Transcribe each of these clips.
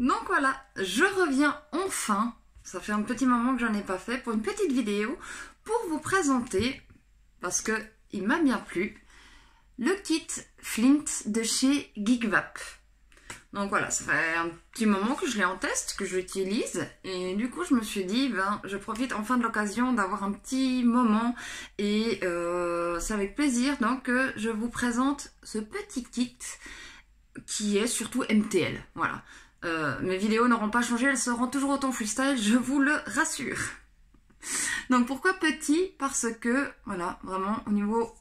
Donc voilà, je reviens enfin, ça fait un petit moment que j'en ai pas fait, pour une petite vidéo pour vous présenter, parce que il m'a bien plu, le kit Flint de chez Geekwap. Donc voilà, ça fait un petit moment que je l'ai en test, que je l'utilise, et du coup je me suis dit, je profite enfin de l'occasion d'avoir un petit moment, et c'est avec plaisir donc que je vous présente ce petit kit qui est surtout MTL, voilà. Mes vidéos n'auront pas changé, elles seront toujours autant freestyle, je vous le rassure. Donc pourquoi petit? Parce que, voilà, vraiment au niveau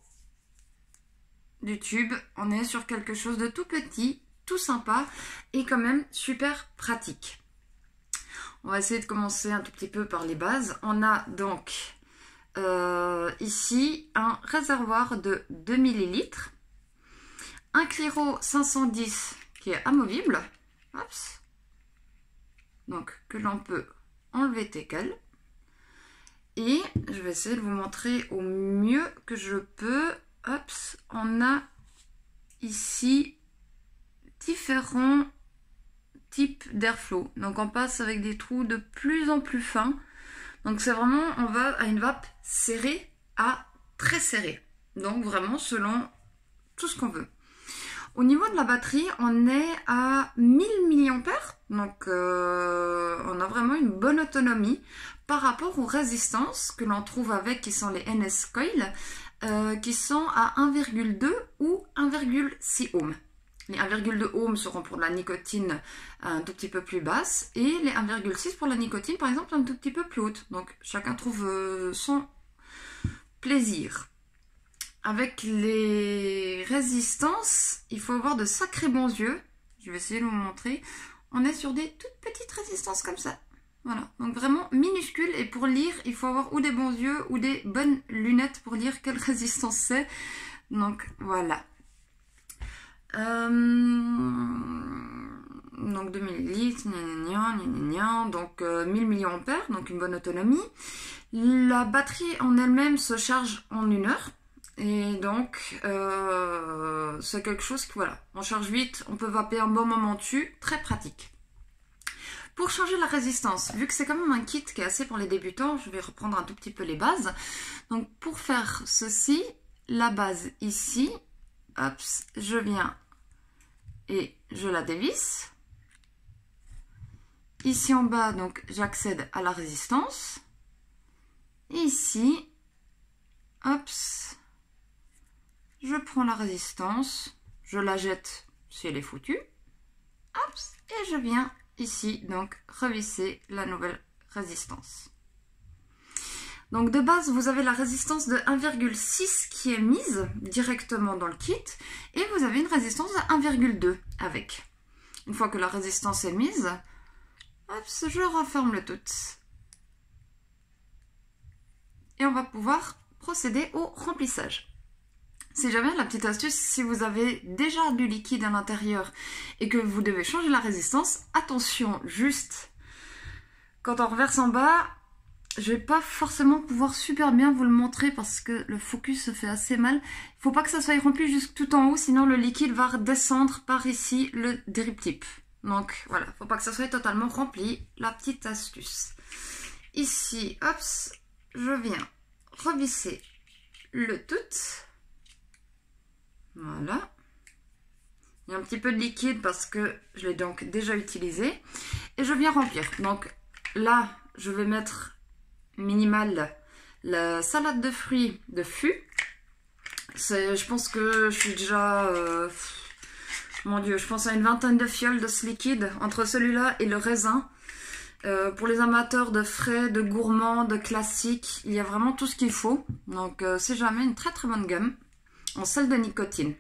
du tube, on est sur quelque chose de tout petit, tout sympa et quand même super pratique. On va essayer de commencer un tout petit peu par les bases. On a donc ici un réservoir de 2 ml, un Cliro 510 qui est amovible, Ops. Donc que l'on peut enlever tel quel. Et je vais essayer de vous montrer au mieux que je peux. Ops, on a ici différents types d'airflow. Donc on passe avec des trous de plus en plus fins. Donc c'est vraiment, on va à une vape serrée à très serrée. Donc vraiment selon tout ce qu'on veut. Au niveau de la batterie, on est à 1000 mAh. Donc on a vraiment une bonne autonomie par rapport aux résistances que l'on trouve avec, qui sont les NS Coil, qui sont à 1,2 ou 1,6 ohms. Les 1,2 ohms seront pour la nicotine un tout petit peu plus basse et les 1,6 pour la nicotine par exemple un tout petit peu plus haute. Donc chacun trouve son plaisir. Avec les résistances, il faut avoir de sacrés bons yeux. Je vais essayer de vous montrer. On est sur des toutes petites résistances comme ça. Voilà, donc vraiment minuscules. Et pour lire, il faut avoir ou des bons yeux ou des bonnes lunettes pour lire quelle résistance c'est. Donc voilà. Donc 2 ml, donc 1000 mAh, donc une bonne autonomie. La batterie en elle-même se charge en 1 heure. Et donc, c'est quelque chose que, voilà, on charge vite, on peut vaper un bon moment dessus, très pratique. Pour changer la résistance, vu que c'est quand même un kit qui est assez pour les débutants, je vais reprendre un tout petit peu les bases. Donc, pour faire ceci, la base ici, hop, je viens et je la dévisse. Ici en bas, donc, j'accède à la résistance. Et ici, hop, je prends la résistance, je la jette si elle est foutue, hop, et je viens ici donc revisser la nouvelle résistance. Donc de base, vous avez la résistance de 1,6 qui est mise directement dans le kit, et vous avez une résistance de 1,2 avec. Une fois que la résistance est mise, hop, je referme le tout. Et on va pouvoir procéder au remplissage. Si jamais, la petite astuce, si vous avez déjà du liquide à l'intérieur et que vous devez changer la résistance, attention, juste, quand on reverse en bas, je vais pas forcément pouvoir super bien vous le montrer parce que le focus se fait assez mal. Il faut pas que ça soit rempli jusque tout en haut, sinon le liquide va redescendre par ici le drip tip. Donc voilà, faut pas que ça soit totalement rempli, la petite astuce. Ici, hop, je viens revisser le tout. Voilà. Il y a un petit peu de liquide parce que je l'ai donc déjà utilisé. Et je viens remplir. Donc là, je vais mettre minimal la salade de fruits de fût. Je pense que je suis déjà... mon Dieu, je pense à une vingtaine de fioles de ce liquide entre celui-là et le raisin. Pour les amateurs de frais, de gourmands, de classiques, il y a vraiment tout ce qu'il faut. Donc c'est jamais une très très bonne gamme. En sel de nicotine.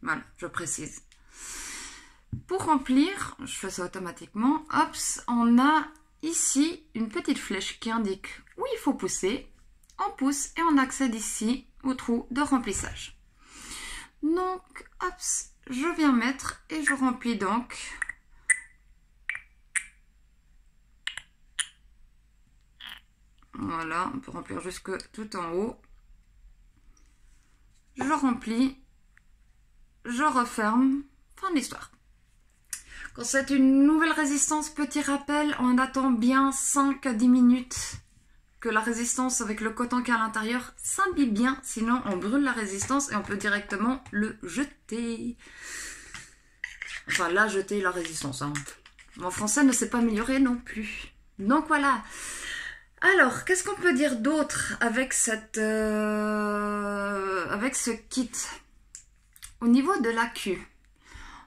Voilà, je précise. Pour remplir, je fais ça automatiquement, hop, on a ici une petite flèche qui indique où il faut pousser. On pousse et on accède ici au trou de remplissage. Donc, hop, je viens mettre et je remplis donc. Voilà, on peut remplir jusque tout en haut. Je remplis, je referme, fin de l'histoire. Quand c'est une nouvelle résistance, petit rappel, on attend bien 5 à 10 minutes que la résistance avec le coton qui est à l'intérieur s'imbibe bien, sinon on brûle la résistance et on peut directement le jeter. Enfin, la jeter, la résistance. Hein. Mon français ne s'est pas amélioré non plus. Donc voilà. Alors, qu'est-ce qu'on peut dire d'autre avec cette, avec ce kit? Au niveau de la queue,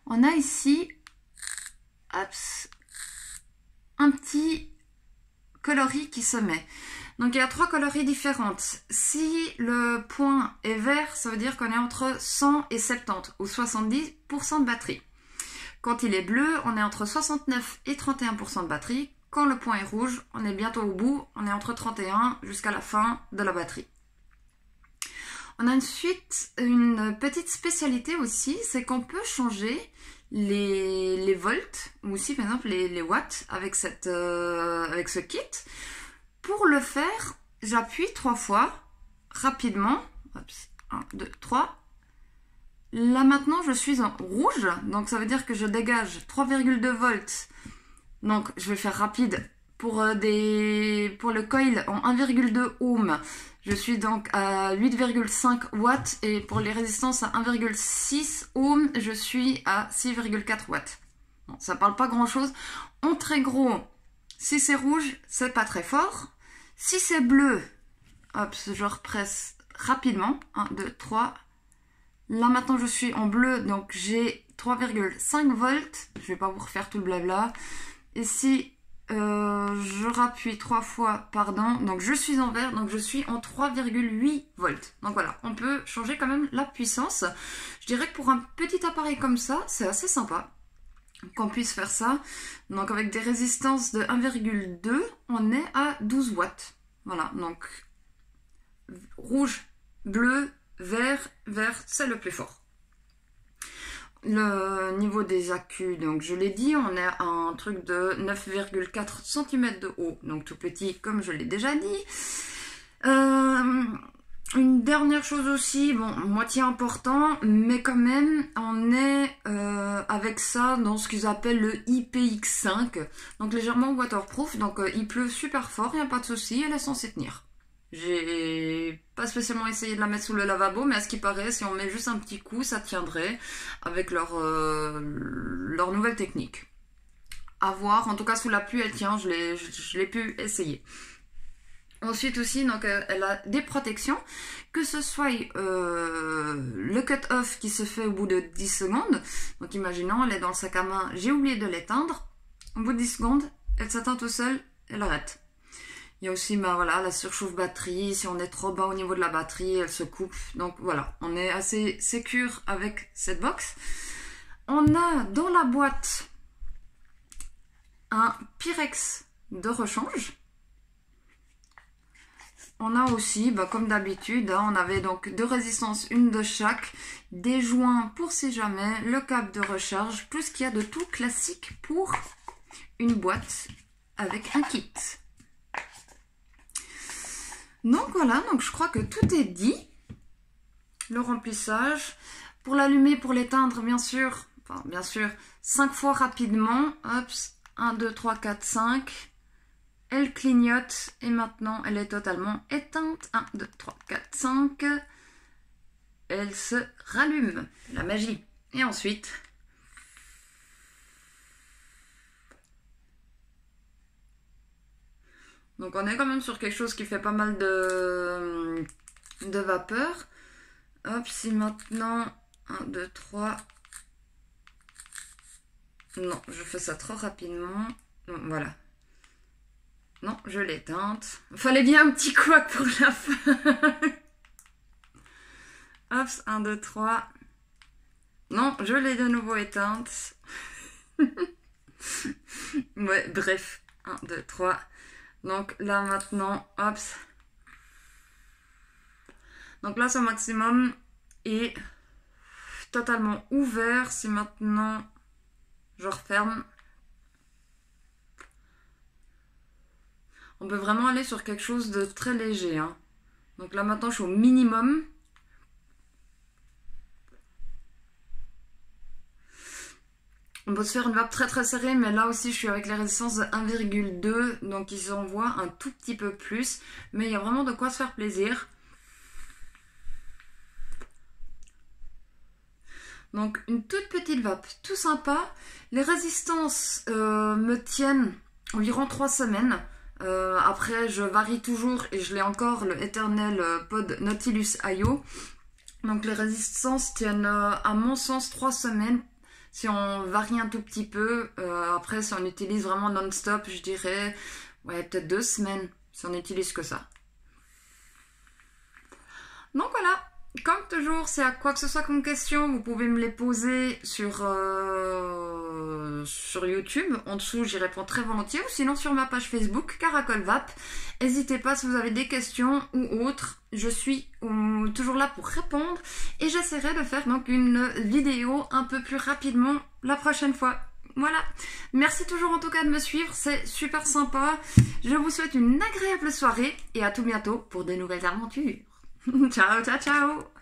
on a ici un petit coloris qui se met. Donc il y a 3 coloris différentes. Si le point est vert, ça veut dire qu'on est entre 100 et 70 ou 70% de batterie. Quand il est bleu, on est entre 69 et 31% de batterie. Quand le point est rouge, on est bientôt au bout, on est entre 31 jusqu'à la fin de la batterie. On a ensuite une petite spécialité aussi, c'est qu'on peut changer les volts, ou aussi par exemple les watts avec ce kit. Pour le faire, j'appuie 3 fois, rapidement. 1, 2, 3. Là maintenant, je suis en rouge, donc ça veut dire que je dégage 3,2 volts. Donc je vais faire rapide. Pour le coil en 1,2 ohm, je suis donc à 8,5 watts. Et pour les résistances à 1,6 ohm, je suis à 6,4 watts. Bon, ça parle pas grand chose. En très gros, si c'est rouge, c'est pas très fort. Si c'est bleu, hop, je represse rapidement. 1, 2, 3. Là maintenant je suis en bleu, donc j'ai 3,5 volts. Je vais pas vous refaire tout le blabla. Et si je rappuie 3 fois, pardon, donc je suis en vert, donc je suis en 3,8 volts. Donc voilà, on peut changer quand même la puissance. Je dirais que pour un petit appareil comme ça, c'est assez sympa qu'on puisse faire ça. Donc avec des résistances de 1,2, on est à 12 watts. Voilà, donc rouge, bleu, vert, c'est le plus fort. Le niveau des accus, donc je l'ai dit, on est à un truc de 9,4 cm de haut, donc tout petit comme je l'ai déjà dit. Une dernière chose aussi, bon, moitié important, mais quand même, on est avec ça dans ce qu'ils appellent le IPX5, donc légèrement waterproof, donc il pleut super fort, il n'y a pas de souci, elle est censée tenir. J'ai pas spécialement essayé de la mettre sous le lavabo, mais à ce qui paraît, si on met juste un petit coup, ça tiendrait avec leur nouvelle technique. À voir, en tout cas sous la pluie, elle tient, je l'ai pu essayer. Ensuite aussi, donc elle a des protections, que ce soit le cut-off qui se fait au bout de 10 secondes. Donc imaginons, elle est dans le sac à main, j'ai oublié de l'éteindre. Au bout de 10 secondes, elle s'éteint tout seul, elle arrête. Il y a aussi voilà, la surchauffe batterie, si on est trop bas au niveau de la batterie, elle se coupe. Donc voilà, on est assez sécure avec cette box. On a dans la boîte un Pyrex de rechange. On a aussi, comme d'habitude, on avait donc 2 résistances, une de chaque, des joints pour si jamais, le câble de recharge, tout ce qu'il y a de tout classique pour une boîte avec un kit. Donc voilà, donc je crois que tout est dit. Le remplissage. Pour l'allumer, pour l'éteindre, bien sûr, 5 fois rapidement. Hop, 1, 2, 3, 4, 5. Elle clignote et maintenant elle est totalement éteinte. 1, 2, 3, 4, 5. Elle se rallume. La magie. Et ensuite... Donc on est quand même sur quelque chose qui fait pas mal de vapeur. Hop, si maintenant... 1, 2, 3... Non, je fais ça trop rapidement. Donc, voilà. Non, je l'ai éteinte. Fallait bien un petit couac pour la fin. Hop, 1, 2, 3. Non, je l'ai de nouveau éteinte. Ouais, bref. 1, 2, 3. Donc là maintenant, hop. Donc là, ce maximum est totalement ouvert. Si maintenant je referme, on peut vraiment aller sur quelque chose de très léger. Hein. Donc là maintenant, je suis au minimum. On peut se faire une vape très très serrée, mais là aussi je suis avec les résistances de 1,2, donc ils envoient un tout petit peu plus, mais il y a vraiment de quoi se faire plaisir. Donc une toute petite vape, tout sympa. Les résistances me tiennent environ 3 semaines. Après je varie toujours et je l'ai encore, le éternel pod Nautilus IO. Donc les résistances tiennent à mon sens 3 semaines. Si on varie un tout petit peu, après si on utilise vraiment non-stop, je dirais ouais, peut-être 2 semaines si on n'utilise que ça. Donc voilà, comme toujours, s'il y a quoi que ce soit comme question, vous pouvez me les poser sur YouTube. En dessous, j'y réponds très volontiers. Ou sinon sur ma page Facebook, Caracol Vape. N'hésitez pas si vous avez des questions ou autres. Je suis toujours là pour répondre. Et j'essaierai de faire donc une vidéo un peu plus rapidement la prochaine fois. Voilà, merci toujours en tout cas de me suivre, c'est super sympa. Je vous souhaite une agréable soirée et à tout bientôt pour de nouvelles aventures. Ciao, ciao, ciao!